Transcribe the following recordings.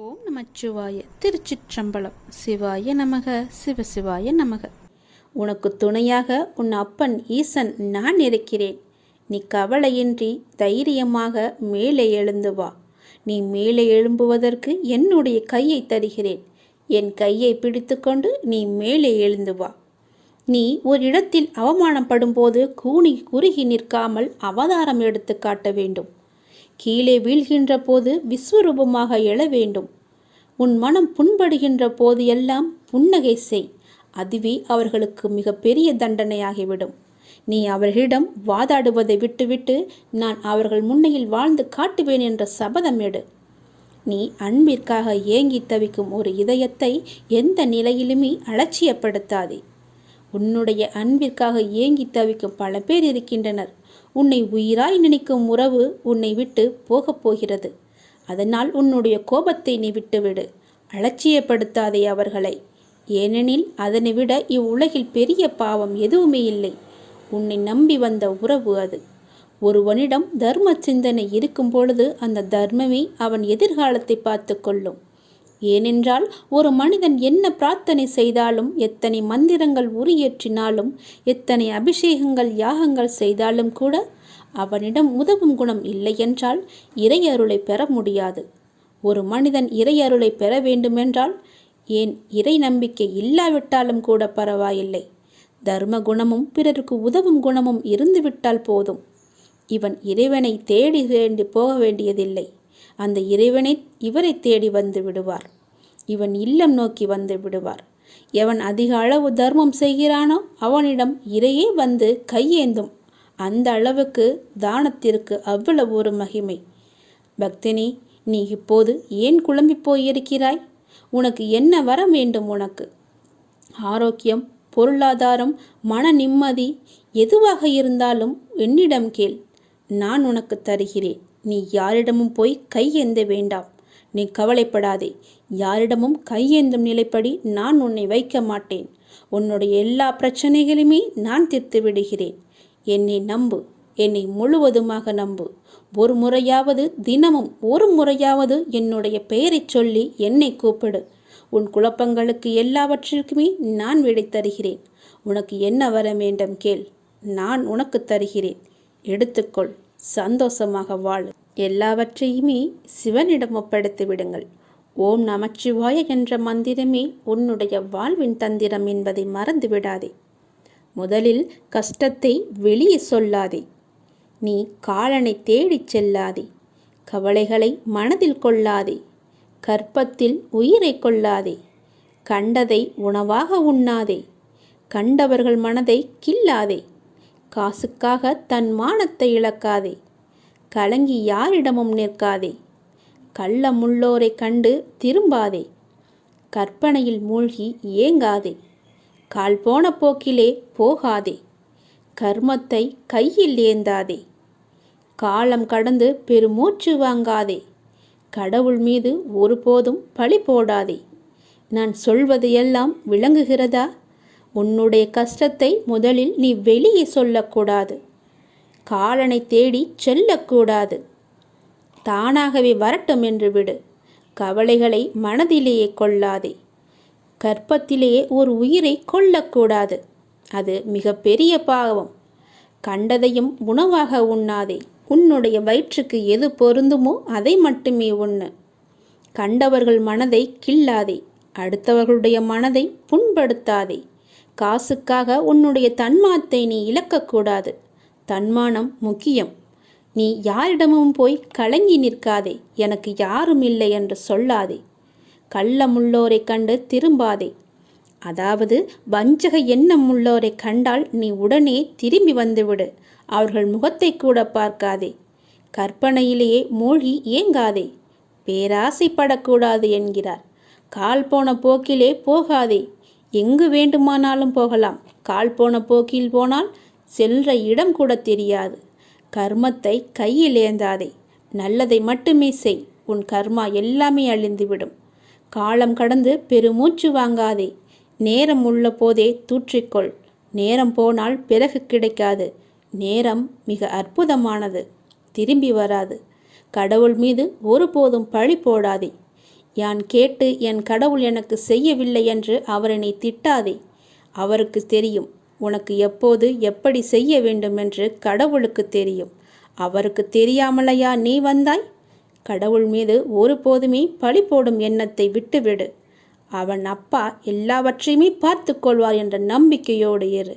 ஓம் நமச்சிவாய. திருச்சிற்றம்பலம். சிவாய நமக, சிவசிவாய நமக. உனக்கு துணையாக உன் அப்பன் ஈசன் நான் இருக்கிறேன். நீ கவலையின்றி தைரியமாக மேலே எழுந்து வா. நீ மேலே எழும்புவதற்கு என்னுடைய கையை தருகிறேன். என் கையை பிடித்து கொண்டு நீ மேலே எழுந்து வா. நீ ஒரு இடத்தில் அவமானப்படும் போது கூனி குறுகி நிற்காமல் அவதாரம் எடுத்து காட்ட வேண்டும். கீழே வீழ்கின்ற போது விஸ்வரூபமாக எழ வேண்டும். உன் மனம் புண்படுகின்ற போது எல்லாம் புன்னகை செய். அதுவே அவர்களுக்கு மிக பெரிய தண்டனையாகிவிடும். நீ அவர்களிடம் வாதாடுவதை விட்டுவிட்டு நான் அவர்கள் முன்னையில் வாழ்ந்து காட்டுவேன் என்ற சபதம் எடு. நீ அன்பிற்காக ஏங்கி தவிக்கும் ஒரு இதயத்தை எந்த நிலையிலுமே அலட்சியப்படுத்தாதே. உன்னுடைய அன்பிற்காக ஏங்கி தவிக்கும் பல பேர் இருக்கின்றனர். உன்னை உயிராய் நினைக்கும் உறவு உன்னை விட்டு போகப் போகிறது. அதனால் உன்னுடைய கோபத்தை நீ விட்டுவிடு. அலட்சியப்படுத்தாதே அவர்களை. ஏனெனில் அதனை விட இவ்வுலகில் பெரிய பாவம் எதுவுமே இல்லை. உன்னை நம்பி வந்த உறவு அது. ஒருவனிடம் தர்ம சிந்தனை இருக்கும் பொழுது அந்த தர்மமே அவன் எதிர்காலத்தை பார்த்து கொள்ளும். ஏனென்றால் ஒரு மனிதன் என்ன பிரார்த்தனை செய்தாலும், எத்தனை மந்திரங்கள் உரியேற்றினாலும், எத்தனை அபிஷேகங்கள் யாகங்கள் செய்தாலும் கூட அவனிடம் உதவும் குணம் இல்லையென்றால் இறையருளை பெற முடியாது. ஒரு மனிதன் இறையருளை பெற வேண்டுமென்றால், ஏன் இறை நம்பிக்கை இல்லாவிட்டாலும் கூட பரவாயில்லை, தர்ம குணமும் பிறருக்கு உதவும் குணமும் இருந்துவிட்டால் போதும். இவன் இறைவனை தேடி போக வேண்டியதில்லை. அந்த இறைவனை இவரை தேடி வந்து விடுவார். இவன் இல்லம் நோக்கி வந்து விடுவார். எவன் அதிக அளவு தர்மம் செய்கிறானோ அவனிடம் இறையே வந்து கையேந்தும். அந்த அளவுக்கு தானத்திற்கு அவ்வளவு ஒரு மகிமை. பக்தினி, நீ இப்போது ஏன் குழம்பி போயிருக்கிறாய்? உனக்கு என்ன வர வேண்டும்? உனக்கு ஆரோக்கியம், பொருளாதாரம், மன நிம்மதி எதுவாக இருந்தாலும் என்னிடம் கேள். நான் உனக்கு தருகிறேன். நீ யாரிடமும் போய் கையேந்த வேண்டாம். நீ கவலைப்படாதே. யாரிடமும் கையேந்தும் நிலைப்படி நான் உன்னை வைக்க மாட்டேன். உன்னுடைய எல்லா பிரச்சனைகளுமே நான் தீர்த்து விடுகிறேன். என்னை நம்பு. என்னை முழுவதுமாக நம்பு. ஒரு முறையாவது, தினமும் ஒரு முறையாவது என்னுடைய பெயரை சொல்லி என்னை கூப்பிடு. உன் குழப்பங்களுக்கு எல்லாவற்றிற்குமே நான் விடை தருகிறேன். உனக்கு என்ன வர வேண்டும் கேள். நான் உனக்கு தருகிறேன். எடுத்துக்கொள். சந்தோஷமாக வாழு. எல்லாவற்றையுமே சிவனிடம் ஒப்படைத்து விடுங்கள். ஓம் நமச்சிவாய என்ற மந்திரமே உன்னுடைய வாழ்வின் தந்திரம் என்பதை மறந்து விடாதே. முதலில் கஷ்டத்தை வெளியே சொல்லாதே. நீ காலனை தேடிச் செல்லாதே. கவலைகளை மனதில் கொள்ளாதே. கற்பத்தில் உயிரை கொள்ளாதே. கண்டதை உணவாக உண்ணாதே. கண்டவர்கள் மனதை கில்லாதே. காசுக்காக தன் மானத்தை இழக்காதே. கலங்கி யாரிடமும் நிற்காதே. கள்ளமுள்ளோரை கண்டு திரும்பாதே. கற்பனையில் மூழ்கி ஏங்காதே. கால் போன போக்கிலே போகாதே. கர்மத்தை கையில் ஏந்தாதே. காலம் கடந்து பெருமூச்சு வாங்காதே. கடவுள் மீது ஒருபோதும் பழி போடாதே. நான் சொல்வது எல்லாம் விளங்குகிறதா? உன்னுடைய கஷ்டத்தை முதலில் நீ வெளியே சொல்லக்கூடாது. காலனை தேடி செல்லக்கூடாது. தானாகவே வரட்டும் என்று விடு. கவலைகளை மனதிலேயே கொள்ளாதே. கற்பத்திலேயே ஒரு உயிரை கொல்லக்கூடாது. அது மிக பெரிய பாவம். கண்டதையும் உணவாக உண்ணாதே. உன்னுடைய வயிற்றுக்கு எது பொருந்துமோ அதை மட்டுமே உண்ணு. கண்டவர்கள் மனதை கில்லாதே. அடுத்தவர்களுடைய மனதை புண்படுத்தாதே. காசுக்காக உன்னுடைய தன்மானத்தை நீ இழக்கக்கூடாது. தன்மானம் முக்கியம். நீ யாரிடமும் போய் கலங்கி நிற்காதே. எனக்கு யாரும் இல்லை என்று சொல்லாதே. கள்ளமுள்ளோரை கண்டு திரும்பாதே. அதாவது வஞ்சக எண்ணம் உள்ளோரை கண்டால் நீ உடனே திரும்பி வந்துவிடு. அவர்கள் முகத்தை கூட பார்க்காதே. கற்பனையிலேயே மூழ்கி ஏங்காதே. பேராசைப்படக்கூடாது என்கிறார். கால் போன போக்கிலே போகாதே. எங்கு வேண்டுமானாலும் போகலாம். கால் போன போக்கில் போனால் செல்ற இடம் கூட தெரியாது. கர்மத்தை கையில் ஏந்தாதே. நல்லதை மட்டுமே செய். உன் கர்மா எல்லாமே அழிந்துவிடும். காலம் கடந்து பெருமூச்சு வாங்காதே. நேரம் உள்ள போதே தூற்றிக்கொள். நேரம் போனால் பிறகு கிடைக்காது. நேரம் மிக அற்புதமானது. திரும்பி வராது. கடவுள் மீது ஒருபோதும் பழி போடாதே. யான் கேட்டு என் கடவுள் எனக்கு செய்யவில்லை என்று அவரை நீ திட்டாதே. அவருக்கு தெரியும் உனக்கு எப்போது எப்படி செய்ய வேண்டும் என்று கடவுளுக்கு தெரியும். அவருக்கு தெரியாமலையா நீ வந்தாய்? கடவுள் மீது ஒருபோதுமே பழி போடும் எண்ணத்தை விட்டுவிடு. அவன் அப்பா எல்லாவற்றையுமே பார்த்து கொள்வார் என்ற நம்பிக்கையோடு இரு.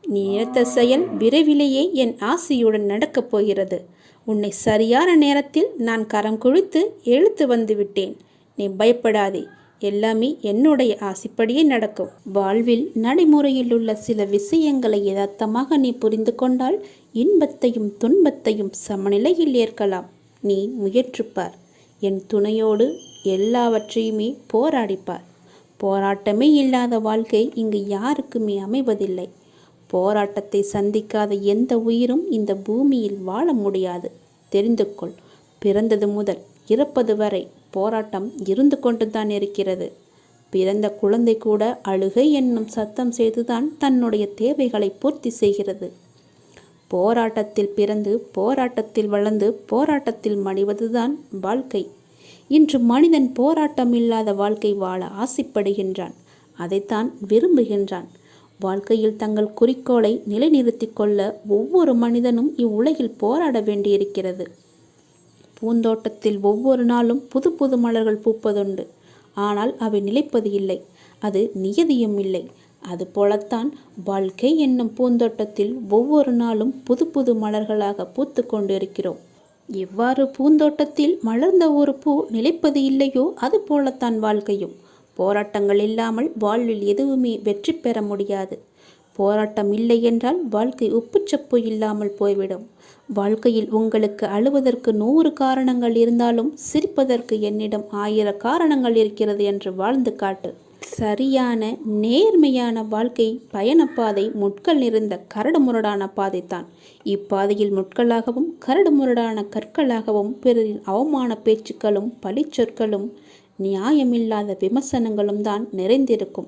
நீ நினைத்த செயல் விரைவிலேயே என் ஆசையுடன் நடக்கப் போகிறது. உன்னை சரியான நேரத்தில் நான் கரம் குழித்து இழுத்து வந்து விட்டேன். நீ பயப்படாதே, எல்லாமே என்னுடைய ஆசைப்படியே நடக்கும். வாழ்வில் நடைமுறையில் உள்ள சில விஷயங்களை யதார்த்தமாக நீ புரிந்து கொண்டால் இன்பத்தையும் துன்பத்தையும் சமநிலையில் ஏற்கலாம். நீ முயற்றுப்பார். என் துணையோடு எல்லாவற்றையுமே போராடிப்பார். போராட்டமே இல்லாத வாழ்க்கை இங்கு யாருக்குமே அமைவதில்லை. போராட்டத்தை சந்திக்காத எந்த உயிரும் இந்த பூமியில் வாழ முடியாது. தெரிந்து கொள். பிறந்தது முதல் இறப்பது வரை போராட்டம் இருந்து கொண்டுதான் இருக்கிறது. பிறந்த குழந்தை கூட அழுகை என்னும் சத்தம் செய்துதான் தன்னுடைய தேவைகளை பூர்த்தி செய்கிறது. போராட்டத்தில் பிறந்து போராட்டத்தில் வளர்ந்து போராட்டத்தில் மடிவதுதான் வாழ்க்கை. இன்று மனிதன் போராட்டம் இல்லாத வாழ்க்கை வாழ ஆசைப்படுகின்றான். அதைத்தான் விரும்புகின்றான். வாழ்க்கையில் தங்கள் குறிக்கோளை நிலைநிறுத்தி கொள்ள ஒவ்வொரு மனிதனும் இவ்வுலகில் போராட வேண்டியிருக்கிறது. பூந்தோட்டத்தில் ஒவ்வொரு நாளும் புது புது மலர்கள் பூப்பதுண்டு. ஆனால் அவை நிலைப்பது இல்லை. அது நியதியும் இல்லை. அதுபோலத்தான் வாழ்க்கை என்னும் பூந்தோட்டத்தில் ஒவ்வொரு நாளும் புது புது மலர்களாக பூத்து கொண்டிருக்கிறோம். எவ்வாறு பூந்தோட்டத்தில் மலர்ந்த ஒரு பூ நிலைப்பது இல்லையோ அது போலத்தான் வாழ்க்கையும். போராட்டங்கள் இல்லாமல் வாழ்வில் எதுவுமே வெற்றி பெற முடியாது. போராட்டம் இல்லை என்றால் வாழ்க்கை உப்புச்சப்பு இல்லாமல் போய்விடும். வாழ்க்கையில் உங்களுக்கு அழுவதற்கு 100 காரணங்கள் இருந்தாலும் சிரிப்பதற்கு என்னிடம் 1000 காரணங்கள் இருக்கிறது என்று வாழ்ந்து காட்டு. சரியான நேர்மையான வாழ்க்கை பயணப்பாதை முட்கள் நிறைந்த கரடுமுரடான பாதைத்தான். இப்பாதையில் முட்களாகவும் கரடுமுரடான கற்களாகவும் பிறரின் அவமான பேச்சுக்களும் பழிச்சொற்களும் நியாயமில்லாத விமர்சனங்களும் தான் நிறைந்திருக்கும்.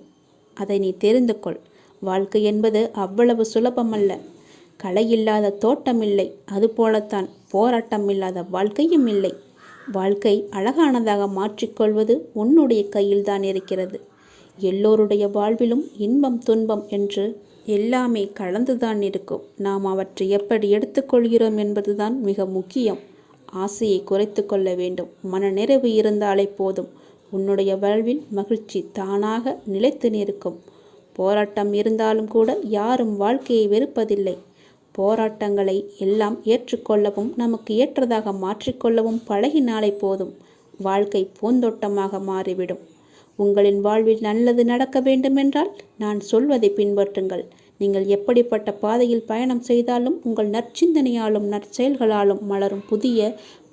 அதை நீ தெரிந்து கொள். வாழ்க்கை என்பது அவ்வளவு சுலபமல்ல. களை இல்லாத தோட்டமில்லை. அதுபோலத்தான் போராட்டம் இல்லாத வாழ்க்கையும் இல்லை. வாழ்க்கை அழகானதாக மாற்றிக்கொள்வது உன்னுடைய கையில்தான் இருக்கிறது. எல்லோருடைய வாழ்விலும் இன்பம் துன்பம் என்று எல்லாமே கலந்துதான் இருக்கும். நாம் அவற்றை எப்படி எடுத்துக்கொள்கிறோம் என்பதுதான் மிக முக்கியம். ஆசையை குறைத்து கொள்ள வேண்டும். மனநிறைவு இருந்தாலே போதும். உன்னுடைய வாழ்வில் மகிழ்ச்சி தானாக நிலைத்து நிற்கும். போராட்டம் இருந்தாலும் கூட யாரும் வாழ்க்கையை வெறுப்பதில்லை. போராட்டங்களை எல்லாம் ஏற்றுக்கொள்ளவும் நமக்கு ஏற்றதாக மாற்றிக்கொள்ளவும் பழகினாலே போதும். வாழ்க்கை பூந்தோட்டமாக மாறிவிடும். உங்களின் வாழ்வில் நல்லது நடக்க வேண்டுமென்றால் நான் சொல்வதை பின்பற்றுங்கள். நீங்கள் எப்படிப்பட்ட பாதையில் பயணம் செய்தாலும் உங்கள் நற்சிந்தனையாலும் நற்செயல்களாலும் மலரும் புதிய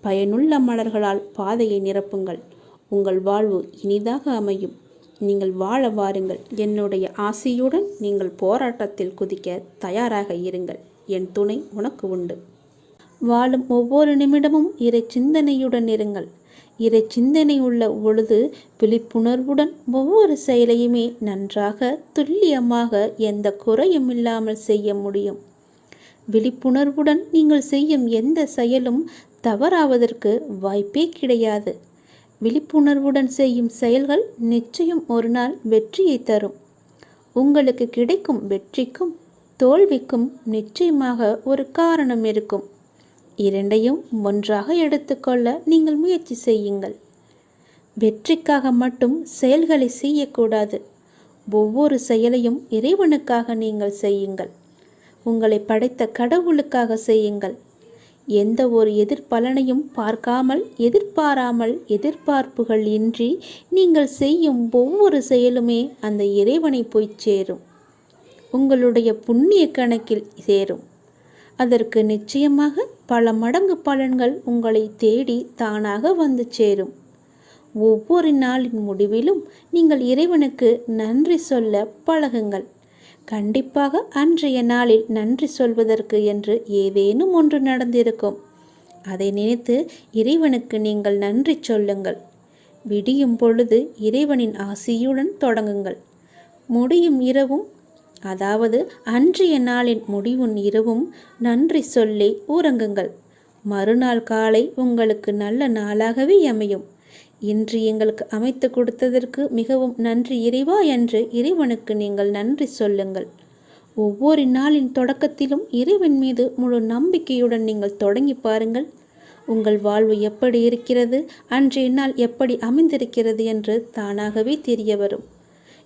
பயனுள்ள மலர்களால் பாதையை நிரப்புங்கள். உங்கள் வாழ்வு இனிதாக அமையும். நீங்கள் வாழ வாருங்கள். என்னுடைய ஆசையுடன் நீங்கள் போராட்டத்தில் குதிக்க தயாராக இருங்கள். என் துணை உனக்கு உண்டு. வாழும் ஒவ்வொரு நிமிடமும் இறை சிந்தனையுடன் இருங்கள். இறை சிந்தனை உள்ள பொழுது விழிப்புணர்வுடன் ஒவ்வொரு செயலையுமே நன்றாக துல்லியமாக எந்த குறையும் இல்லாமல் செய்ய முடியும். விழிப்புணர்வுடன் நீங்கள் செய்யும் எந்த செயலும் தவறாவதற்கு வாய்ப்பே கிடையாது. விழிப்புணர்வுடன் செய்யும் செயல்கள் நிச்சயம் ஒரு நாள் வெற்றியை தரும். உங்களுக்கு கிடைக்கும் வெற்றிக்கும் தோல்விக்கும் நிச்சயமாக ஒரு காரணம் இருக்கும். இரண்டையும் ஒன்றாக எடுத்துக்கொள்ள நீங்கள் முயற்சி செய்யுங்கள். வெற்றிக்காக மட்டும் செயல்களை செய்யக்கூடாது. ஒவ்வொரு செயலையும் இறைவனுக்காக நீங்கள் செய்யுங்கள். உங்களை படைத்த கடவுளுக்காக செய்யுங்கள். எந்த ஒரு எதிர்பலனையும் பார்க்காமல் எதிர்பாராமல் எதிர்பார்ப்புகள் இன்றி நீங்கள் செய்யும் ஒவ்வொரு செயலுமே அந்த இறைவனை போய் சேரும். உங்களுடைய புண்ணிய கணக்கில் சேரும். அதற்கு நிச்சயமாக பல மடங்கு பலன்கள் உங்களை தேடி தானாக வந்து சேரும். ஒவ்வொரு நாளின் முடிவிலும் நீங்கள் இறைவனுக்கு நன்றி சொல்ல பழகுங்கள். கண்டிப்பாக அன்றைய நாளில் நன்றி சொல்வதற்கு என்று ஏதேனும் ஒன்று நடந்திருக்கும். அதை நினைத்து இறைவனுக்கு நீங்கள் நன்றி சொல்லுங்கள். விடியும் பொழுது இறைவனின் ஆசியுடன் தொடங்குங்கள். முடியும் இரவும், அதாவது அன்றைய நாளின் முடிவும் இரவும் நன்றி சொல்லி உறங்குங்கள். மறுநாள் காலை உங்களுக்கு நல்ல நாளாகவே அமையும். இன்று எங்களுக்கு அமைத்து கொடுத்ததற்கு மிகவும் நன்றி இறைவா என்று இறைவனுக்கு நீங்கள் நன்றி சொல்லுங்கள். ஒவ்வொரு நாளின் தொடக்கத்திலும் இறைவன் மீது முழு நம்பிக்கையுடன் நீங்கள் தொடங்கி பாருங்கள். உங்கள் வாழ்வு எப்படி இருக்கிறது, அன்றைய நாள் எப்படி அமைந்திருக்கிறது என்று தானாகவே தெரிய வரும்.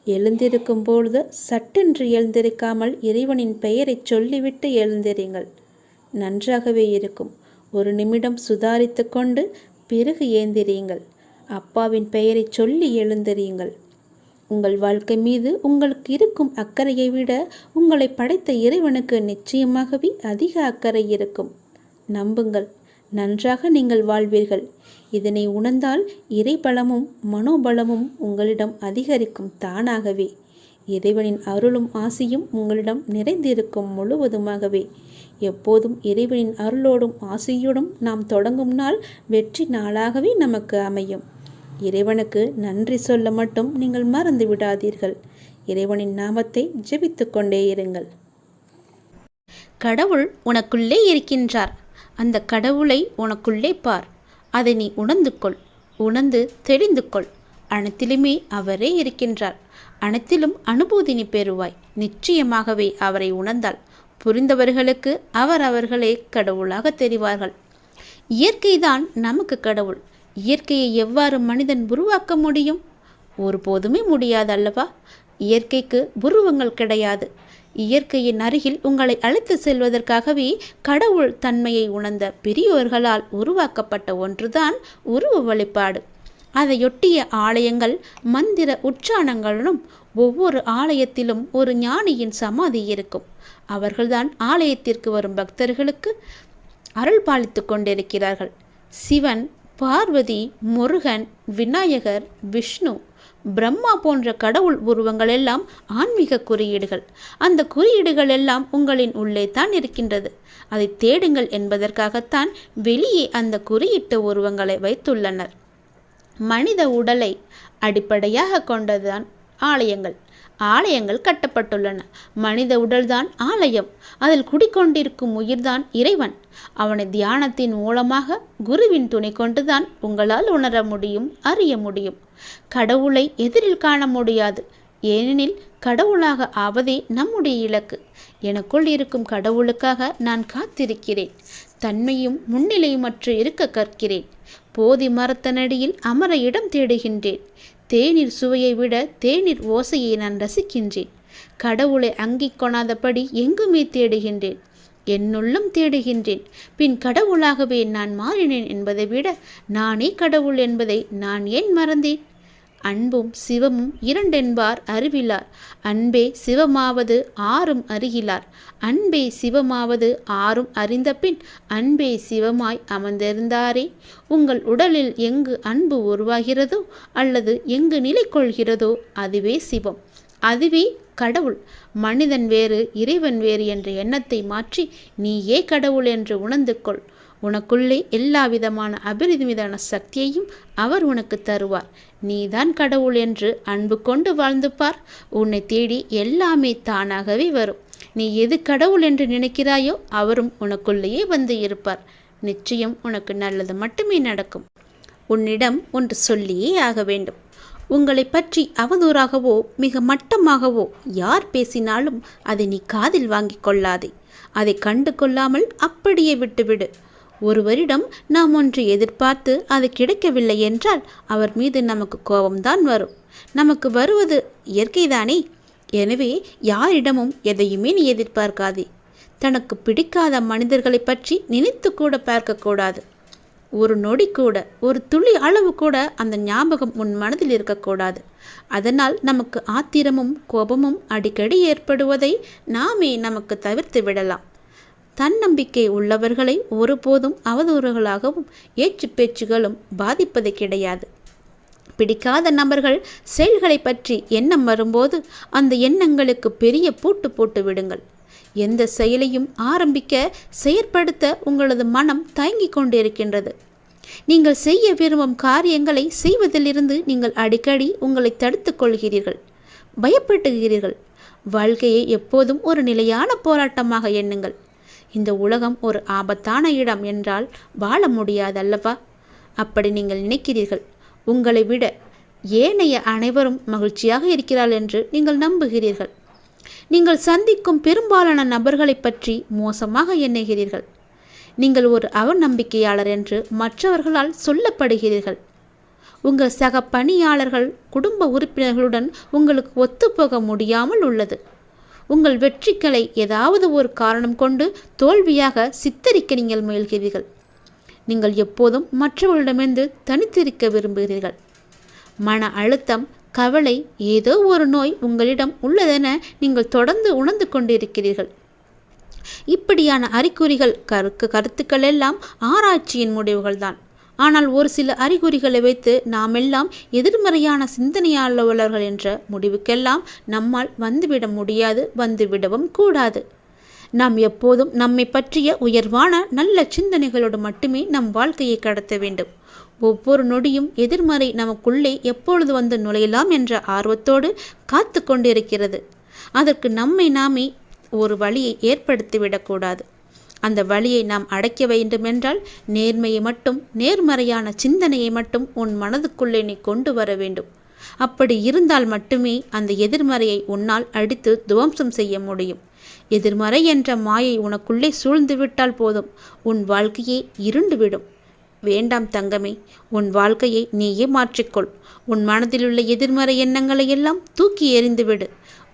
எழுந்திருக்கும் பொழுது சட்டென்று எழுந்திருக்காமல் இறைவனின் பெயரை சொல்லிவிட்டு எழுந்திருங்கள். நன்றாகவே இருக்கும். ஒரு நிமிடம் சுதாரித்து கொண்டு பிறகு ஏந்திரியுங்கள். அப்பாவின் பெயரை சொல்லி எழுந்திரியுங்கள். உங்கள் வாழ்க்கை மீது உங்களுக்கு இருக்கும் அக்கறையை விட உங்களை படைத்த இறைவனுக்கு நிச்சயமாகவே அதிக அக்கறை இருக்கும். நம்புங்கள், நன்றாக நீங்கள் வாழ்வீர்கள். இதனை உணர்ந்தால் இறைபலமும் மனோபலமும் உங்களிடம் அதிகரிக்கும் தானாகவே. இறைவனின் அருளும் ஆசையும் உங்களிடம் நிறைந்திருக்கும் முழுவதுமாகவே. எப்போதும் இறைவனின் அருளோடும் ஆசையோடும் நாம் தொடங்கும் நாள் வெற்றி நாளாகவே நமக்கு அமையும். இறைவனுக்கு நன்றி சொல்ல மட்டும் நீங்கள் மறந்து விடாதீர்கள். இறைவனின் நாமத்தை ஜெபித்து கொண்டே இருங்கள். கடவுள் உனக்குள்ளே இருக்கின்றார். அந்த கடவுளை உனக்குள்ளே பார். அதை நீ உணர்ந்து கொள். உணர்ந்து தெரிந்து கொள். அனைத்திலுமே அவரே இருக்கின்றார். அனைத்திலும் அனுபூதி நீ பெறுவாய். நிச்சயமாகவே அவரை உணர்ந்தால் புரிந்தவர்களுக்கு அவர்களே கடவுளாக தெரிவார்கள். இயற்கைதான் நமக்கு கடவுள். இயற்கையை எவ்வாறு மனிதன் உருவாக்க முடியும்? ஒருபோதுமே முடியாது அல்லவா? இயற்கைக்கு உருவங்கள் கிடையாது. இயற்கையின் அருகில் உங்களை அழைத்து செல்வதற்காகவே கடவுள் தன்மையை உணர்ந்த பெரியோர்களால் உருவாக்கப்பட்ட ஒன்றுதான் உருவ வழிபாடு. அதையொட்டிய ஆலயங்கள் மந்திர உச்சாரணங்களும், ஒவ்வொரு ஆலயத்திலும் ஒரு ஞானியின் சமாதி இருக்கும். அவர்கள்தான் ஆலயத்திற்கு வரும் பக்தர்களுக்கு அருள் பாலித்து கொண்டிருக்கிறார்கள். சிவன், பார்வதி, முருகன், விநாயகர், விஷ்ணு, பிரம்மா போன்ற கடவுள் உருவங்கள் எல்லாம் ஆன்மீக குறியீடுகள். அந்த குறியீடுகள் எல்லாம் உங்களின் உள்ளே தான் இருக்கின்றது. அதை தேடுங்கள் என்பதற்காகத்தான் வெளியே அந்த குறியீட்டு உருவங்களை வைத்துள்ளனர். மனித உடலை அடிப்படையாக கொண்டதுதான் ஆலயங்கள். ஆலயங்கள் கட்டப்பட்டுள்ளன. மனித உடல்தான் ஆலயம். அதில் குடிக்கொண்டிருக்கும் உயிர்தான் இறைவன். அவனை தியானத்தின் மூலமாக குருவின் துணை கொண்டுதான் உங்களால் உணர முடியும், அறிய முடியும். கடவுளை எதிரில் காண முடியாது. ஏனெனில் கடவுளாக ஆவதே நம்முடைய இலக்கு. எனக்குள் இருக்கும் கடவுளுக்காக நான் காத்திருக்கிறேன். தன்மையும் முன்னிலையுமற்று இருக்க கற்கிறேன். போதி மரத்தனடியில் அமர இடம் தேடுகின்றேன். தேநீர் சுவையை விட தேநீர் ஓசையை நான் ரசிக்கின்றேன். கடவுளை அங்கிக் கொணாதபடி எங்குமே தேடுகின்றேன். என்னுள்ளும் தேடுகின்றேன். பின் கடவுளாகவே நான் மாறினேன் என்பதை விட நானே கடவுள் என்பதை நான் ஏன் மறந்தேன்? அன்பும் சிவமும் இரண்டென்பார் அறிவிலார். அன்பே சிவமாவது ஆறும் அறிகிலார். அன்பே சிவமாவது ஆறும் அறிந்த பின் அன்பே சிவமாய் அமர்ந்திருந்தாரே. உங்கள் உடலில் எங்கு அன்பு உருவாகிறதோ அல்லது எங்கு நிலை கொள்கிறதோ அதுவே சிவம், அதுவே கடவுள். மனிதன் வேறு, இறைவன் வேறு என்ற எண்ணத்தை மாற்றி நீயே கடவுள் என்று உணர்ந்து கொள். உனக்குள்ளே எல்லா விதமான அபரிமிதமான சக்தியையும் அவர் உனக்கு தருவார். நீதான் கடவுள் என்று அன்பு கொண்டு வாழ்ந்து பார். உன்னை தேடி எல்லாமே தானாகவே வரும். நீ எது கடவுள் என்று நினைக்கிறாயோ அவரும் உனக்குள்ளேயே வந்து இருப்பார். நிச்சயம் உனக்கு நல்லது மட்டுமே நடக்கும். உன்னிடம் ஒன்று சொல்லியே ஆக வேண்டும். உங்களை பற்றி அவதூறாகவோ மிக மட்டமாகவோ யார் பேசினாலும் அதை நீ காதில் வாங்கி கொள்ளாதே. அதை கண்டு கொள்ளாமல் அப்படியே விட்டுவிடு. ஒருவரிடம் நாம் ஒன்று எதிர்பார்த்து அது கிடைக்கவில்லை என்றால் அவர் மீது நமக்கு கோபம்தான் வரும். நமக்கு வருவது இயற்கைதானே. எனவே யாரிடமும் எதையுமே நீ எதிர்பார்க்காதே. தனக்கு பிடிக்காத மனிதர்களை பற்றி நினைத்து கூட பார்க்கக்கூடாது. ஒரு நொடி கூட, ஒரு துளி அளவு கூட அந்த ஞாபகம் உன் மனதில் இருக்கக்கூடாது. அதனால் நமக்கு ஆத்திரமும் கோபமும் அடிக்கடி ஏற்படுவதை நாமே நமக்கு தவிர்த்து விடலாம். தன்னம்பிக்கை உள்ளவர்களை ஒருபோதும் அவதூறுகளாகவும் ஏச்சு பேச்சுகளும் பாதிப்பது கிடையாது. பிடிக்காத நபர்கள் செயல்களை பற்றி எண்ணம் வரும்போது அந்த எண்ணங்களுக்கு பெரிய பூட்டு போட்டு விடுங்கள். எந்த செயலையும் ஆரம்பிக்க, செயற்படுத்த உங்களது மனம் தயங்கி கொண்டிருக்கின்றது. நீங்கள் செய்ய விரும்பும் காரியங்களை செய்வதிலிருந்து நீங்கள் அடிக்கடி உங்களை தடுத்து கொள்கிறீர்கள், பயப்படுகிறீர்கள். வாழ்க்கையை எப்போதும் ஒரு நிலையான போராட்டமாக எண்ணுங்கள். இந்த உலகம் ஒரு ஆபத்தான இடம் என்றால் வாழ முடியாதல்லவா? அப்படி நீங்கள் நினைக்கிறீர்கள். உங்களை விட ஏனைய அனைவரும் மகிழ்ச்சியாக இருக்கிறார்கள் என்று நீங்கள் நம்புகிறீர்கள். நீங்கள் சந்திக்கும் பெரும்பாலான நபர்களை பற்றி மோசமாக எண்ணுகிறீர்கள். நீங்கள் ஒரு அவநம்பிக்கையாளர் என்று மற்றவர்களால் சொல்லப்படுகிறீர்கள். உங்கள் சக பணியாளர்கள், குடும்ப உறுப்பினர்களுடன் உங்களுக்கு ஒத்துப்போக முடியாமல் உள்ளது. உங்கள் வெற்றிகளை ஏதாவது ஒரு காரணம் கொண்டு தோல்வியாக சித்தரிக்க நீங்கள் முயல்கிறீர்கள். நீங்கள் எப்போதும் மற்றவர்களிடமிருந்து தனித்திருக்க விரும்புகிறீர்கள். மன அழுத்தம், கவலை, ஏதோ ஒரு நோய் உங்களிடம் உள்ளதென நீங்கள் தொடர்ந்து உணர்ந்து கொண்டிருக்கிறீர்கள். இப்படியான அறிகுறிகள் கருத்துக்கள் எல்லாம் ஆராய்ச்சியின் முடிவுகள்தான். ஆனால் ஒரு சில அறிகுறிகளை வைத்து நாமெல்லாம் எதிர்மறையான சிந்தனையாளர்கள் என்ற முடிவுக்கெல்லாம் நம்மால் வந்துவிட முடியாது, வந்துவிடவும் கூடாது. நாம் எப்போதும் நம்மை பற்றிய உயர்வான நல்ல சிந்தனைகளோடு மட்டுமே நம் வாழ்க்கையை கடத்த வேண்டும். ஒவ்வொரு நொடியும் எதிர்மறை நமக்குள்ளே எப்பொழுது வந்து நுழையலாம் என்ற ஆர்வத்தோடு காத்து கொண்டிருக்கிறது. அதற்கு நம்மை நாமே ஒரு வழியை ஏற்படுத்திவிடக்கூடாது. அந்த வழியை நாம் அடைக்க வேண்டுமென்றால் நேர்மையை மட்டும், நேர்மறையான சிந்தனையை மட்டும் உன் மனதுக்குள்ளே நீ கொண்டு வர வேண்டும். அப்படி இருந்தால் மட்டுமே அந்த எதிர்மறையை உன்னால் அடித்து துவம்சம் செய்ய முடியும். எதிர்மறை என்ற மாயை உனக்குள்ளே சூழ்ந்து விட்டால் போதும், உன் வாழ்க்கையே இருண்டுவிடும். வேண்டாம் தங்கமே, உன் வாழ்க்கையை நீயே மாற்றிக்கொள். உன் மனதிலுள்ள எதிர்மறை எண்ணங்களை எல்லாம் தூக்கி எறிந்துவிடு.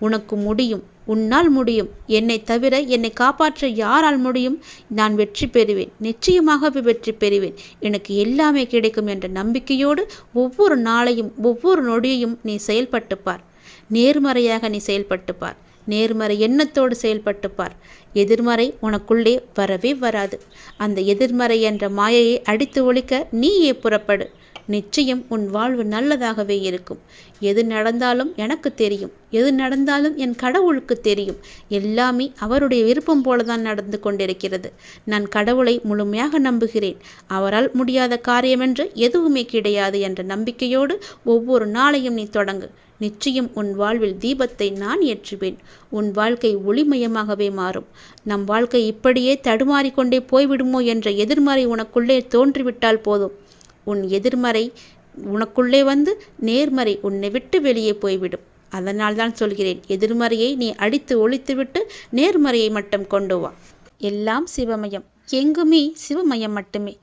உனக்கு முடியும், உன்னால் முடியும். என்னை தவிர என்னை காப்பாற்ற யாரால் முடியும்? நான் வெற்றி பெறுவேன், நிச்சயமாகவே வெற்றி பெறுவேன். எனக்கு எல்லாமே கிடைக்கும் என்ற நம்பிக்கையோடு ஒவ்வொரு நாளையும், ஒவ்வொரு நொடியையும் நீ செயல்பட்டுப்பார். நேர்மறையாக நீ செயல்பட்டுப்பார். நேர்மறை எண்ணத்தோடு செயல்பட்டுப்பார். எதிர்மறை உனக்குள்ளே வரவே வராது. அந்த எதிர்மறை என்ற மாயையை அடித்து ஒழிக்க நீயே புறப்படு. நிச்சயம் உன் வாழ்வு நல்லதாகவே இருக்கும். எது நடந்தாலும் எனக்கு தெரியும், எது நடந்தாலும் என் கடவுளுக்கு தெரியும். எல்லாமே அவருடைய விருப்பம் போலதான் நடந்து கொண்டிருக்கிறது. நான் கடவுளை முழுமையாக நம்புகிறேன். அவரால் முடியாத காரியமென்று எதுவுமே கிடையாது என்ற நம்பிக்கையோடு ஒவ்வொரு நாளையும் நீ தொடங்கு. நிச்சயம் உன் வாழ்வில் தீபத்தை நான் ஏற்றுவேன். உன் வாழ்க்கை ஒளிமயமாகவே மாறும். நம் வாழ்க்கை இப்படியே தடுமாறிக்கொண்டே போய்விடுமோ என்ற எதிர்மறை உனக்குள்ளே தோன்றிவிட்டால் போதும். உன் எதிர்மறை உனக்குள்ளே வந்து நேர்மறை உன்னை விட்டு வெளியே போய்விடும். அதனால் தான் சொல்கிறேன், எதிர்மறையை நீ அடித்து ஒழித்துவிட்டு நேர்மறையை மட்டும் கொண்டு வா. எல்லாம் சிவமயம், எங்குமே சிவமயம் மட்டுமே.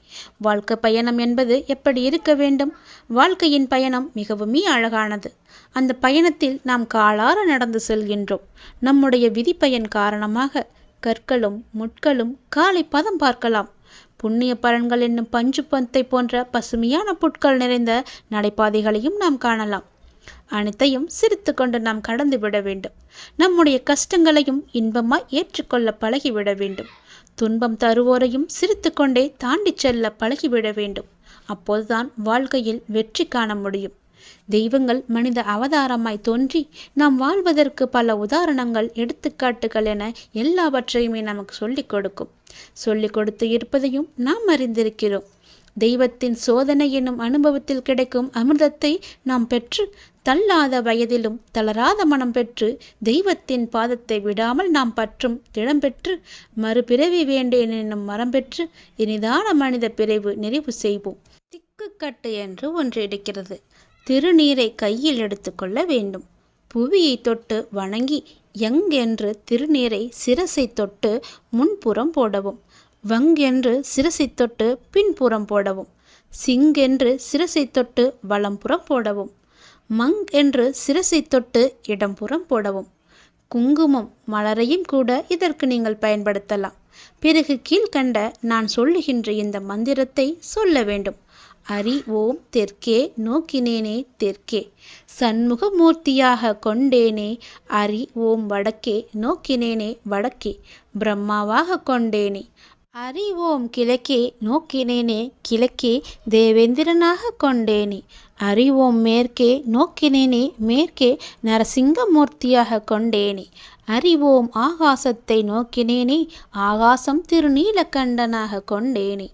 வாழ்க்கை பயணம் என்பது எப்படி இருக்க வேண்டும்? வாழ்க்கையின் பயணம் மிகவுமே அழகானது. அந்த பயணத்தில் நாம் காலார நடந்து செல்கின்றோம். நம்முடைய விதிப்பயன் காரணமாக கற்களும் முட்களும் காலை பதம் பார்க்கலாம். புண்ணிய பலன்கள் என்னும் பஞ்சு பந்தை போன்ற பசுமையான புட்கள் நிறைந்த நடைபாதைகளையும் நாம் காணலாம். அனைத்தையும் சிரித்து கொண்டு நாம் கடந்து விட வேண்டும். நம்முடைய கஷ்டங்களையும் இன்பமாய் ஏற்றுக்கொள்ள பழகிவிட வேண்டும். துன்பம் தருவோரையும் சிரித்து கொண்டே தாண்டி செல்ல பழகிவிட வேண்டும். அப்போதுதான் வாழ்க்கையில் வெற்றி காண முடியும். தெய்வங்கள் மனித அவதாரமாய் தோன்றி நாம் வாழ்வதற்கு பல உதாரணங்கள், எடுத்துக்காட்டுகள் என எல்லாவற்றையுமே நமக்கு சொல்லிக் கொடுக்கும். சொல்லிக் கொடுத்து இருப்பதையும் நாம் அறிந்திருக்கிறோம். தெய்வத்தின் சோதனை என்னும் அனுபவத்தில் கிடைக்கும் அமிர்தத்தை நாம் பெற்று தள்ளாத வயதிலும் தளராத மனம் பெற்று தெய்வத்தின் பாதத்தை விடாமல் நாம் பற்றும் திடம் பெற்று மறுபிறவி வேண்டேன் என்னும் மரம் பெற்று இனிதான மனித பிறவு நிறைவு செய்வோம். திக்குக்கட்டு என்று ஒன்று இருக்கிறது. திருநீரை கையில் எடுத்துக்கொள்ள வேண்டும். புவியை தொட்டு வணங்கி எங்கென்று திருநீரை சிரசை தொட்டு முன்புறம் போடவும். வங்கென்று சிரசை தொட்டு பின்புறம் போடவும். சிங்கென்று சிரசை தொட்டு வலம்புறம் போடவும். மங் என்று சிரசை தொட்டு இடம்புறம் போடவும். குங்குமம் மலரையும் கூட இதற்கு நீங்கள் பயன்படுத்தலாம். பிறகு கீழ்கண்ட நான் சொல்லுகின்ற இந்த மந்திரத்தை சொல்ல வேண்டும். அரி ஓம் தெற்கே நோக்கினேனே தெற்கே, சண்முகமூர்த்தியாக கொண்டேனே. அரி ஓம் வடக்கே நோக்கினேனே வடக்கே, பிரம்மாவாக கொண்டேனே. அரி ஓம் கிழக்கே நோக்கினேனே கிழக்கே, தேவேந்திரனாக கொண்டேனே. அரி ஓம் மேற்கே நோக்கினேனே மேற்கே, நரசிங்கமூர்த்தியாக கொண்டேனே. அரி ஓம் ஆகாசத்தை நோக்கினேனே, ஆகாசம் திருநீலகண்டனாக கொண்டேனே.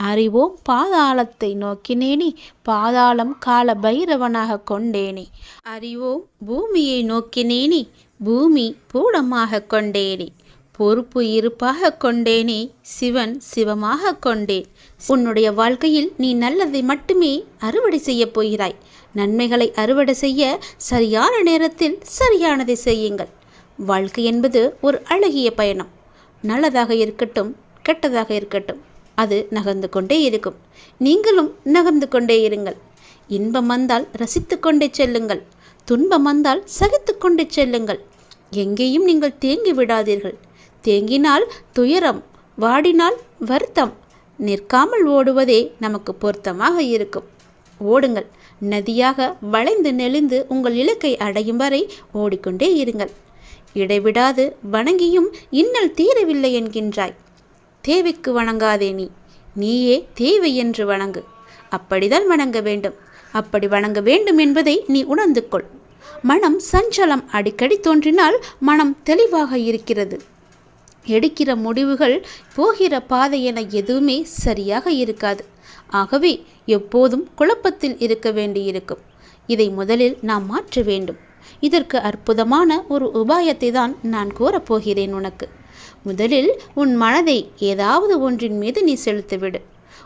அரி ஓம் பாதாளத்தை நோக்கினேனே, பாதாளம் கால பைரவனாக கொண்டேனே. அரி ஓம் பூமியை நோக்கினேனே, பூமி பூடமாக கொண்டேனே. பொறுப்பு இருப்பாக கொண்டேனே, சிவன் சிவமாக கொண்டேன். உன்னுடைய வாழ்க்கையில் நீ நல்லதை மட்டுமே அறுவடை செய்ய போகிறாய். நன்மைகளை அறுவடை செய்ய சரியான நேரத்தில் சரியானதை செய்யுங்கள். வாழ்க்கை என்பது ஒரு அழகிய பயணம். நல்லதாக இருக்கட்டும், கெட்டதாக இருக்கட்டும், அது நகர்ந்து கொண்டே இருக்கும். நீங்களும் நகர்ந்து கொண்டே இருங்கள். இன்பம் வந்தால் ரசித்து கொண்டே செல்லுங்கள். துன்பம் வந்தால் சகித்து கொண்டே செல்லுங்கள். எங்கேயும் நீங்கள் தேங்கி விடாதீர்கள். தேங்கினால் துயரம், வாடினால் வருத்தம். நிற்காமல் ஓடுவதே நமக்கு பொருத்தமாக இருக்கும். ஓடுங்கள். நதியாக வளைந்து நெளிந்து உங்கள் இலக்கை அடையும் வரை ஓடிக்கொண்டே இருங்கள். இடைவிடாது வணங்கியும் இன்னல் தீரவில்லை என்கின்றாய். தேவைக்கு வணங்காதே நீயே தேவை என்று வணங்கு. அப்படிதான் வணங்க வேண்டும். அப்படி வணங்க வேண்டும் என்பதை நீ உணர்ந்து கொள். மனம் சஞ்சலம் அடிக்கடி தோன்றினால் மனம் தெளிவாக இருக்கிறது. எடுக்கிற முடிவுகள், போகிற பாதை என எதுவுமே சரியாக இருக்காது. ஆகவே எப்போதும் குழப்பத்தில் இருக்க வேண்டியிருக்கும். இதை முதலில் நாம் மாற்ற வேண்டும். இதற்கு அற்புதமான ஒரு உபாயத்தை தான் நான் கூறப்போகிறேன் உனக்கு. முதலில் உன் மனதை ஏதாவது ஒன்றின் மீது நீ செலுத்திவிடு.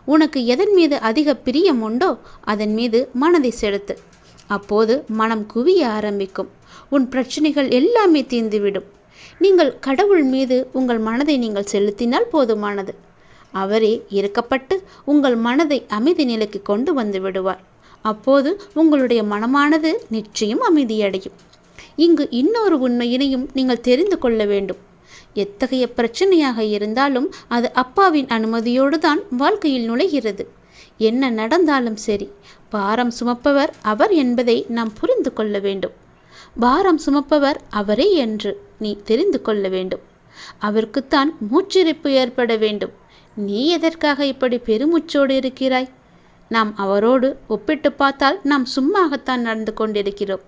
உனக்கு எதன் மீது அதிக பிரியம் உண்டோ அதன் மீது மனதை செலுத்து. அப்போது மனம் குவிய ஆரம்பிக்கும். உன் பிரச்சனைகள் எல்லாமே தீர்ந்துவிடும். நீங்கள் கடவுள் மீது உங்கள் மனதை நீங்கள் செலுத்தினால் போதுமானது. அவரே இறக்கப்பட்டு உங்கள் மனதை அமைதி நிலைக்கு கொண்டு வந்து விடுவார். அப்போது உங்களுடைய மனமானது நிச்சயம் அமைதியடையும். இங்கு இன்னொரு உண்மையினையும் நீங்கள் தெரிந்து கொள்ள வேண்டும். எத்தகைய பிரச்சனையாக இருந்தாலும் அது அப்பாவின் அனுமதியோடு தான் வாழ்க்கையில் நுழைகிறது. என்ன நடந்தாலும் சரி, பாரம் சுமப்பவர் அவர் என்பதை நாம் புரிந்து கொள்ள வேண்டும். பாரம் சுமப்பவர் அவரே என்று நீ தெரிந்து கொள்ள வேண்டும். அவருக்குத்தான் மூச்சிறைப்பு ஏற்பட வேண்டும். நீ எதற்காக இப்படி பெருமூச்சோடு இருக்கிறாய்? நாம் அவரோடு ஒப்பிட்டு பார்த்தால் நாம் சும்மாகத்தான் நடந்து கொண்டிருக்கிறோம்.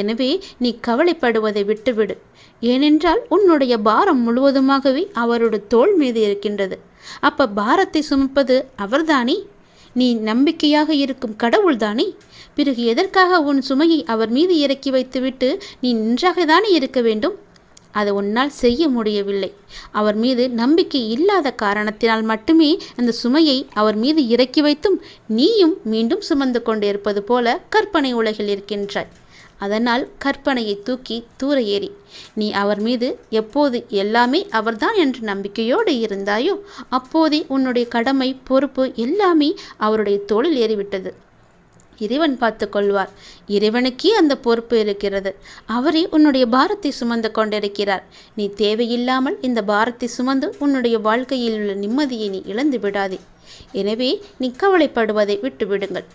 எனவே நீ கவலைப்படுவதை விட்டுவிடு. ஏனென்றால் உன்னுடைய பாரம் முழுவதுமாகவே அவரோட தோள் மீது இருக்கின்றது. அப்ப பாரத்தை சுமப்பது அவர்தானே? நீ நம்பிக்கையாக இருக்கும் கடவுள்தானே? பிறகு எதற்காக உன் சுமையை அவர் மீது இறக்கி வைத்துவிட்டு நீ நின்றாகத்தானே இருக்க வேண்டும்? அதை உன்னால் செய்ய முடியவில்லை. அவர் மீது நம்பிக்கை இல்லாத காரணத்தினால் மட்டுமே அந்த சுமையை அவர் மீது இறக்கி வைத்தும் நீயும் மீண்டும் சுமந்து கொண்டிருப்பது போல கற்பனை உலகில் இருக்கின்றாய். அதனால் கற்பனையை தூக்கி தூர ஏறி நீ அவர் மீது எப்போது எல்லாமே அவர்தான் என்ற நம்பிக்கையோடு இருந்தாயோ அப்போதே உன்னுடைய கடமை, பொறுப்பு எல்லாமே அவருடைய தோளில் ஏறிவிட்டது. இறைவன் பார்த்து கொள்வார். இறைவனுக்கே அந்த பொறுப்பு இருக்கிறது. அவரே உன்னுடைய பாரத்தை சுமந்து கொண்டிருக்கிறார். நீ தேவையில்லாமல் இந்த பாரத்தை சுமந்து உன்னுடைய வாழ்க்கையில் உள்ள நிம்மதியை நீ இழந்து விடாதே. எனவே நீ கவலைப்படுவதை விட்டு விடுங்கள்.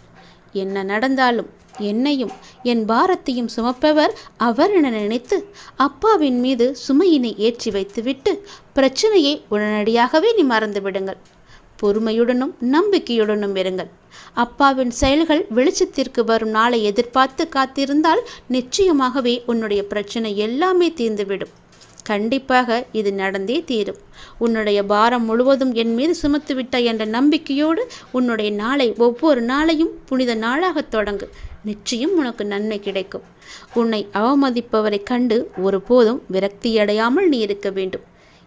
என்ன நடந்தாலும் என்னையும் என் பாரத்தையும் சுமப்பவர் அவர் என நினைத்து அப்பாவின் மீது சுமையினை ஏற்றி வைத்துவிட்டு பிரச்சனையை உடனடியாகவே நீ மறந்து விடுங்கள். பொறுமையுடனும் நம்பிக்கையுடனும் இருங்கள். அப்பாவின் செயல்கள் வெளிச்சத்திற்கு வரும் நாளை எதிர்பார்த்து காத்திருந்தால் நிச்சயமாகவே உன்னுடைய பிரச்சனை எல்லாமே தீர்ந்துவிடும். கண்டிப்பாக இது நடந்தே தீரும். உன்னுடைய பாரம் முழுவதும் என் மீது சுமத்து விட்டாய் என்ற நம்பிக்கையோடு உன்னுடைய நாளை ஒவ்வொரு நாளையும் புனித நாளாக தொடங்கு. நிச்சயம் உனக்கு நன்மை கிடைக்கும். உன்னை அவமதிப்பவரை கண்டு ஒருபோதும் விரக்தியடையாமல் நீ இருக்க வேண்டும்.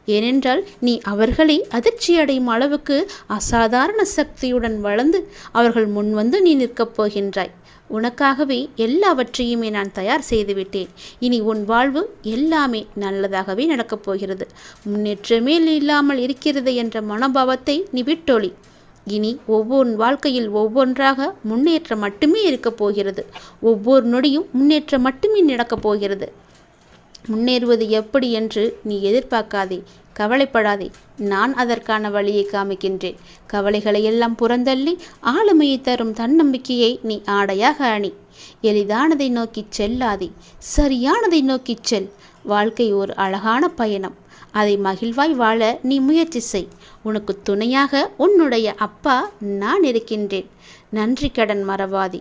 ஏனென்றால் நீ அவர்களை அதிர்ச்சியடையும் அளவுக்கு அசாதாரண சக்தியுடன் வளர்ந்து அவர்கள் முன்வந்து நீ நிற்கப் போகின்றாய். உனக்காகவே எல்லாவற்றையுமே நான் தயார் செய்துவிட்டேன். இனி உன் வாழ்வு எல்லாமே நல்லதாகவே நடக்கப் போகிறது. முன்னேற்றமே இல்லாமல் இருக்கிறது என்ற மனோபாவத்தை நீ விட்டொழி. இனி ஒவ்வொரு வாழ்க்கையில் ஒவ்வொன்றாக முன்னேற்றம் மட்டுமே இருக்கப் போகிறது. ஒவ்வொரு நொடியும் முன்னேற்றம் மட்டுமே நடக்கப் போகிறது. முன்னேறுவது எப்படி என்று நீ எதிர்பார்க்காதே, கவலைப்படாதே. நான் அதற்கான வழியை காமிக்கின்றேன். கவலைகளை எல்லாம் புறந்தள்ளி ஆளுமையை தரும் தன்னம்பிக்கையை நீ ஆடையாக அணி. எளிதானதை நோக்கி செல்லாதே, சரியானதை நோக்கி செல். வாழ்க்கை ஒரு அழகான பயணம். அதை மகிழ்வாய் வாழ நீ முயற்சி செய். உனக்கு துணையாக உன்னுடைய அப்பா நான் இருக்கின்றேன். நன்றி கடன் மறவாதி.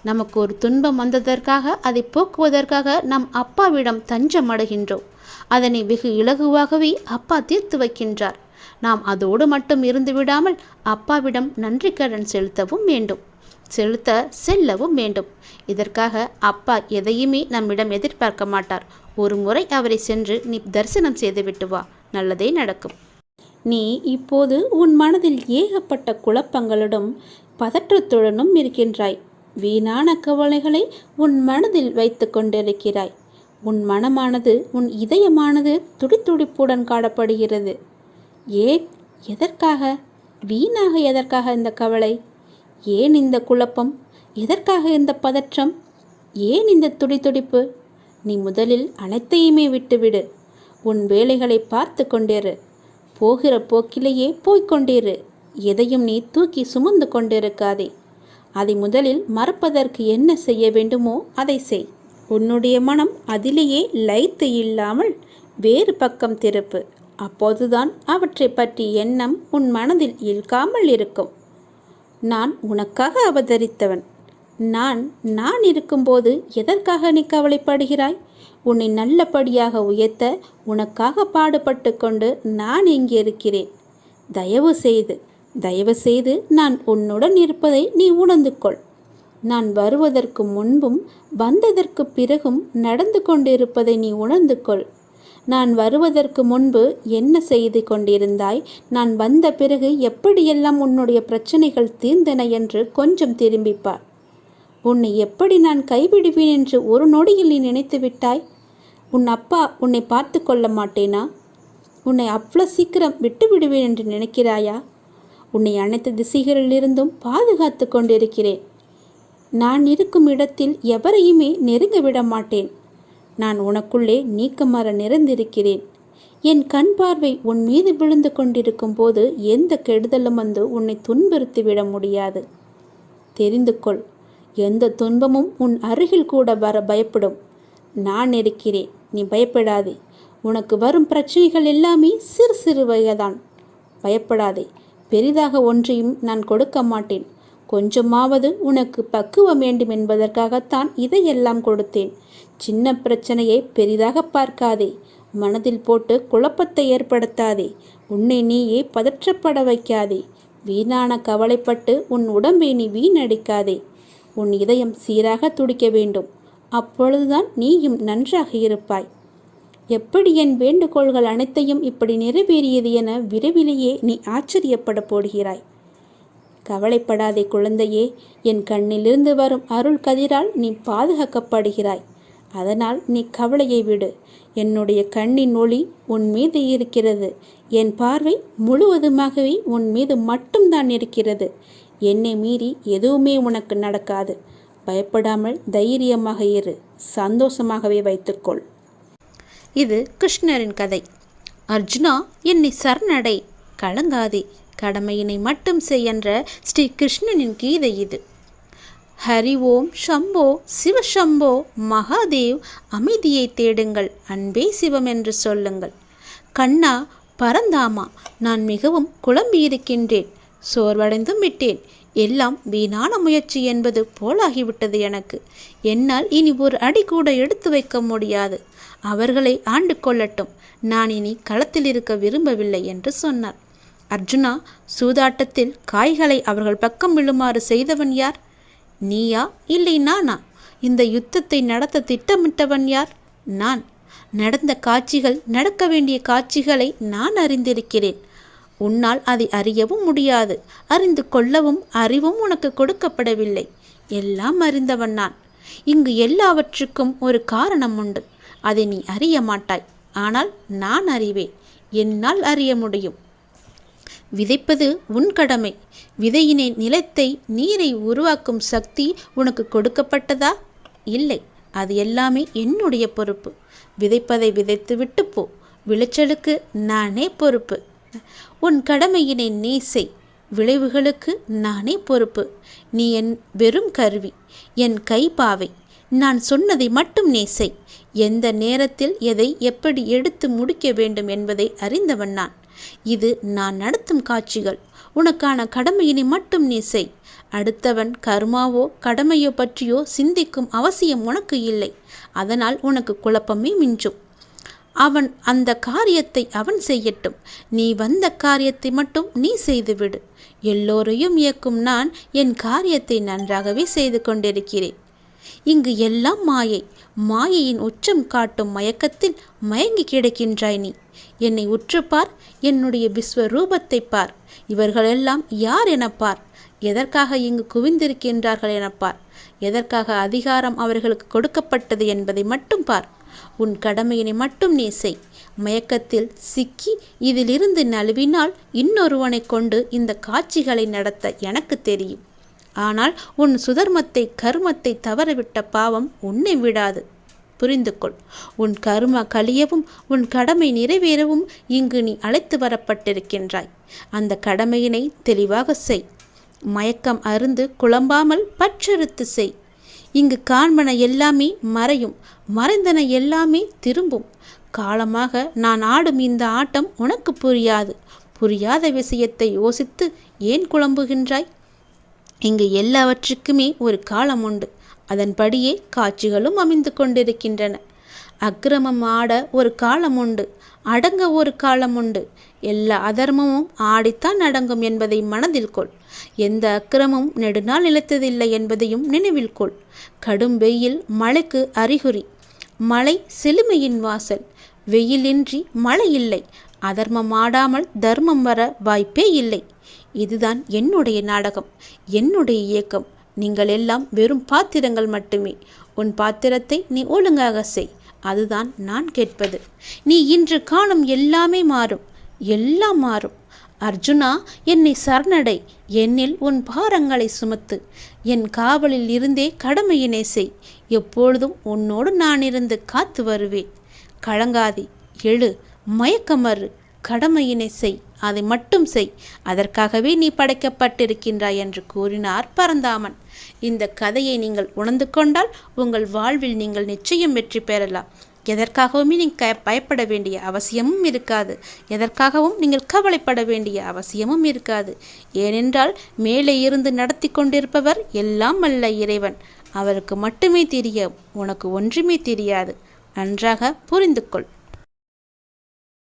நமக்கு ஒரு துன்பம் வந்ததற்காக அதை போக்குவதற்காக நம் அப்பாவிடம் தஞ்சம் அடைகின்றோம். அதனை வெகு இலகுவாகவே அப்பா தீர்த்து வைக்கின்றார். நாம் அதோடு மட்டும் இருந்து விடாமல் அப்பாவிடம் நன்றி கடன் செலுத்தவும் வேண்டும். செல்லவும் வேண்டும். இதற்காக அப்பா எதையுமே நம்மிடம் எதிர்பார்க்க மாட்டார். ஒரு முறை அவரை சென்று நீ தரிசனம் செய்துவிட்டு வா. நல்லதே நடக்கும். நீ இப்போது உன் மனதில் ஏகப்பட்ட குழப்பங்களுடன் பதற்றத்துடனும் இருக்கின்றாய். வீணான கவலைகளை உன் மனதில் வைத்து கொண்டிருக்கிறாய். உன் மனமானது, உன் இதயமானது துடித்துடிப்புடன் காணப்படுகிறது. ஏன்? எதற்காக? வீணாக எதற்காக இந்த கவலை? ஏன் இந்த குழப்பம்? எதற்காக இந்த பதற்றம்? ஏன் இந்த துடித்துடிப்பு? நீ முதலில் அனைத்தையுமே விட்டுவிடு. உன் வேலைகளை பார்த்து கொண்டிரு. போகிற போக்கிலேயே போய்கொண்டிரு. எதையும் நீ தூக்கி சுமந்து கொண்டிருக்காதே. அதை முதலில் மறப்பதற்கு என்ன செய்ய வேண்டுமோ அதை செய். உன்னுடைய மனம் அதிலேயே லயித்து இல்லாமல் வேறு பக்கம் திருப்பு. அப்போதுதான் அவற்றை பற்றி எண்ணம் உன் மனதில் இழுக்காமல் இருக்கும். நான் உனக்காக அவதரித்தவன். நான் இருக்கும்போது எதற்காக நீ கவலைப்படுகிறாய்? உன்னை நல்லபடியாக உயர்த்த உனக்காக பாடுபட்டு கொண்டு நான் இங்கே இருக்கிறேன். தயவு செய்து நான் உன்னுடன் இருப்பதை நீ உணர்ந்து கொள். நான் வருவதற்கு முன்பும் வந்ததற்கு பிறகும் நடந்து கொண்டிருப்பதை நீ உணர்ந்து கொள். நான் வருவதற்கு முன்பு என்ன செய்து கொண்டிருந்தாய், நான் வந்த பிறகு எப்படியெல்லாம் உன்னுடைய பிரச்சனைகள் தீர்ந்தன என்று கொஞ்சம் திரும்பிப்பார். உன்னை எப்படி நான் கைவிடுவேன் என்று ஒரு நொடியில் நீ நினைத்து விட்டாய்? உன் அப்பா உன்னை பார்த்து கொள்ள மாட்டேனா? உன்னை அவ்வளோ சீக்கிரம் விட்டு விடுவேன் என்று நினைக்கிறாயா? உன்னை அனைத்து திசைகளிலிருந்தும் பாதுகாத்து கொண்டிருக்கிறேன். நான் இருக்கும் இடத்தில் எவரையுமே நெருங்க விட மாட்டேன். நான் உனக்குள்ளே நீக்கமற நிறைந்திருக்கிறேன். என் கண் பார்வை உன் மீது விழுந்து கொண்டிருக்கும் போது எந்த கெடுதலும் வந்து உன்னை துன்புறுத்தி விட முடியாது. தெரிந்து கொள். எந்த துன்பமும் உன் அருகில் கூட வர பயப்படும். நான் இருக்கிறேன். நீ பயப்படாதே. உனக்கு வரும் பிரச்சனைகள் எல்லாமே சிறு சிறு வகைதான். பயப்படாதே. பெரிதாக ஒன்றையும் நான் கொடுக்க மாட்டேன். கொஞ்சமாவது உனக்கு பக்குவம் வேண்டும் என்பதற்காகத்தான் இதையெல்லாம் கொடுத்தேன். சின்ன பிரச்சனையை பெரிதாக பார்க்காதே. மனதில் போட்டு குழப்பத்தை ஏற்படுத்தாதே. உன்னை நீயே பதற்றப்பட வைக்காதே. வீணான கவலைப்பட்டு உன் உடம்பை நீ வீணடிக்காதே. உன் இதயம் சீராக துடிக்க வேண்டும். அப்பொழுதுதான் நீயும் நன்றாக இருப்பாய். எப்படி என் வேண்டுகோள்கள் அனைத்தையும் இப்படி நிறைவேறியது என விரைவிலேயே நீ ஆச்சரியப்பட போடுகிறாய். கவலைப்படாதே குழந்தையே. என் கண்ணிலிருந்து வரும் அருள் கதிரால் நீ பாதுகாக்கப்படுகிறாய். அதனால் நீ கவலையை விடு. என்னுடைய கண்ணின் ஒளி உன் மீது இருக்கிறது. என் பார்வை முழுவதுமாகவே உன் மீது மட்டும்தான் இருக்கிறது. என்னை மீறி எதுவுமே உனக்கு நடக்காது. பயப்படாமல் தைரியமாக இரு. சந்தோஷமாகவே வைத்துக்கொள். இது கிருஷ்ணரின் கதை. அர்ஜுனா, என்னை சரணடை, கலங்காதே, கடமையினை மட்டும் செய் என்ற ஸ்ரீ கிருஷ்ணனின் கீதை இது. ஹரி ஓம் சம்போ சிவசம்போ மகாதேவ். அமைதியை தேடுங்கள், அன்பே சிவம் என்று சொல்லுங்கள். கண்ணா பரந்தாமா, நான் மிகவும் குழம்பியிருக்கின்றேன். சோர்வடைந்தும் விட்டேன். எல்லாம் வீணான முயற்சி என்பது போலாகிவிட்டது எனக்கு. என்னால் இனி ஒரு அடி கூட எடுத்து வைக்க முடியாது. அவர்களை ஆண்டு கொள்ளட்டும். நான் இனி களத்தில் இருக்க விரும்பவில்லை என்று சொன்னார். அர்ஜுனா, சூதாட்டத்தில் காய்களை அவர்கள் பக்கம் விழுமாறு செய்தவன் யார்? நீயா இல்லை நானா? இந்த யுத்தத்தை நடத்த திட்டமிட்டவன் யார்? நான். நடந்த காட்சிகள், நடக்க வேண்டிய காட்சிகளை நான் அறிந்திருக்கிறேன். உன்னால் அதை அறியவும் முடியாது. அறிந்து கொள்ளவும் அறிவும் உனக்கு கொடுக்கப்படவில்லை. எல்லாம் அறிந்தவன் நான். இங்கு எல்லாவற்றுக்கும் ஒரு காரணம் உண்டு. அதை நீ அறிய மாட்டாய். ஆனால் நான் அறிவேன். என்னால் அறிய முடியும். விதைப்பது உன் கடமை. விதையினை, நிலத்தை, நீரை உருவாக்கும் சக்தி உனக்கு கொடுக்கப்பட்டதா? இல்லை. அது எல்லாமே என்னுடைய பொறுப்பு. விதைப்பதை விதைத்து விட்டு போ. விளைச்சலுக்கு நானே பொறுப்பு. உன் கடமையினை நீ செய். விளைவுகளுக்கு நானே பொறுப்பு. நீ என் வெறும் கருவி, என் கைப்பாவை. நான் சொன்னதை மட்டும் நீ செய். எந்த நேரத்தில் எதை எப்படி எடுத்து முடிக்க வேண்டும் என்பதை அறிந்தவன் நான். இது நான் நடத்தும் காட்சிகள். உனக்கான கடமையினை மட்டும் நீ செய். அடுத்தவன் கர்மாவோ கடமையோ பற்றியோ சிந்திக்கும் அவசியம் உனக்கு இல்லை. அதனால் உனக்கு குழப்பமே மிஞ்சும். அவன் அந்த காரியத்தை அவன் செய்யட்டும். நீ வந்த காரியத்தை மட்டும் நீ செய்துவிடு. எல்லோரையும் இயக்கும் நான் என் காரியத்தை நன்றாகவே செய்து கொண்டிருக்கிறேன். இங்கு எல்லாம் மாயை. மாயையின் உச்சம் காட்டும் மயக்கத்தில் மயங்கி கிடக்கின்றாய் நீ. என்னை உற்றுப்பார், என்னுடைய விஸ்வரூபத்தை பார். இவர்களெல்லாம் யார் எனப்பார். எதற்காக இங்கு குவிந்திருக்கின்றார்கள் எனப்பார். எதற்காக அதிகாரம் அவர்களுக்கு கொடுக்கப்பட்டது என்பதை மட்டும் பார். உன் கடமையினை மட்டும் நீ செய். மயக்கத்தில் சிக்கி இதிலிருந்து நழுவினால் இன்னொருவனை கொண்டு இந்த காட்சிகளை நடத்த எனக்கு தெரியும். ஆனால் உன் சுதர்மத்தை கர்மத்தை தவறவிட்ட பாவம் உன்னை விடாது. புரிந்து கொள். உன் கர்ம கழியவும் உன் கடமை நிறைவேறவும் இங்கு நீ அழைத்து வரப்பட்டிருக்கின்றாய். அந்த கடமையினை தெளிவாக செய். மயக்கம் அருந்து குழம்பாமல் பற்றறுத்து செய். இங்கு காண்பன எல்லாமே மறையும், மறைந்தன எல்லாமே திரும்பும். காலமாக நான் ஆடும் இந்த ஆட்டம் உனக்கு புரியாது. புரியாத விஷயத்தை யோசித்து ஏன் குழம்புகின்றாய்? இங்கு எல்லாவற்றுக்குமே ஒரு காலம் உண்டு. அதன்படியே காட்சிகளும் அமைந்து கொண்டிருக்கின்றன. அக்கிரமம் ஆட ஒரு காலம் உண்டு, அடங்க ஒரு காலம் உண்டு. எல்லா அதர்மமும் ஆடித்தான் அடங்கும் என்பதை மனதில் கொள். எந்த அக்கிரமும் நெடுநாள் நிலைத்ததில்லை என்பதையும் நினைவில் கொள். கடும் வெயில் மழைக்கு அறிகுறி. மழை செழுமையின் வாசல். வெயிலின்றி மழை இல்லை. அதர்மம் ஆடாமல் தர்மம் வர வாய்ப்பே இல்லை. இதுதான் என்னுடைய நாடகம், என்னுடைய இயக்கம். நீங்கள் எல்லாம் வெறும் பாத்திரங்கள் மட்டுமே. உன் பாத்திரத்தை நீ ஒழுங்காக செய். அதுதான் நான் கேட்பது. நீ இன்று காணும் எல்லாமே மாறும், எல்லாம் மாறும். அர்ஜுனா, என்னை சரணடை. என்னில் உன் பாரங்களை சுமத்து. என் காவலில் இருந்தே கடமையினை செய். எப்பொழுதும் உன்னோடு நான் இருந்து காத்து வருவேன். கலங்காதே, எழு, மயக்கமறு, கடமையினை செய். அதை மட்டும் செய். அதற்காகவே நீ படைக்கப்பட்டிருக்கின்றாய் என்று கூறினார் பரந்தாமன். இந்த கதையை நீங்கள் உணர்ந்து கொண்டால் உங்கள் வாழ்வில் நீங்கள் நிச்சயம் வெற்றி பெறலாம். எதற்காகவுமே நீங்கள் பயப்பட வேண்டிய அவசியமும் இருக்காது. எதற்காகவும் நீங்கள் கவலைப்பட வேண்டிய அவசியமும் இருக்காது. ஏனென்றால் மேலே இருந்து நடத்தி கொண்டிருப்பவர் எல்லாம் வல்ல இறைவன். அவருக்கு மட்டுமே தெரியும். உனக்கு ஒன்றுமே தெரியாது. நன்றாக புரிந்து கொள்.